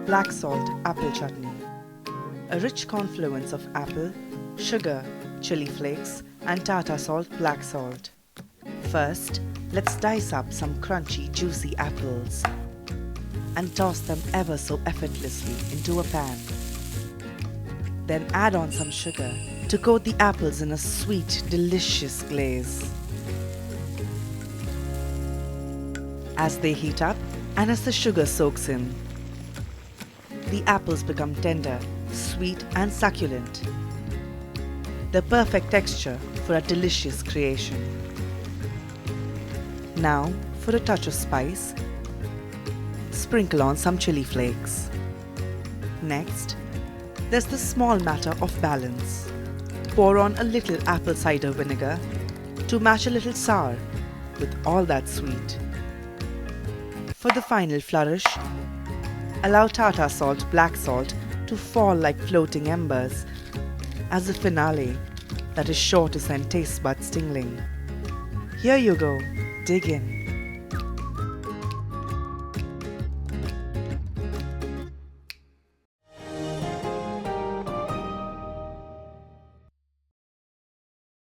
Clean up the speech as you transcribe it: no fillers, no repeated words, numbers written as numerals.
Black Salt Apple Chutney. A rich confluence of apple, sugar, chili flakes and Tata Salt Black Salt. First, let's dice up some crunchy, juicy apples and toss them ever so effortlessly into a pan. Then add on some sugar to coat the apples in a sweet, delicious glaze. As they heat up and as the sugar soaks in, the apples become tender, sweet and succulent. The perfect texture for a delicious creation. Now, for a touch of spice, sprinkle on some chili flakes. Next, there's the small matter of balance. Pour on a little apple cider vinegar to match a little sour with all that sweet. For the final flourish, allow Tata Salt Black Salt to fall like floating embers as a finale that is sure to send taste buds tingling. Here you go, dig in.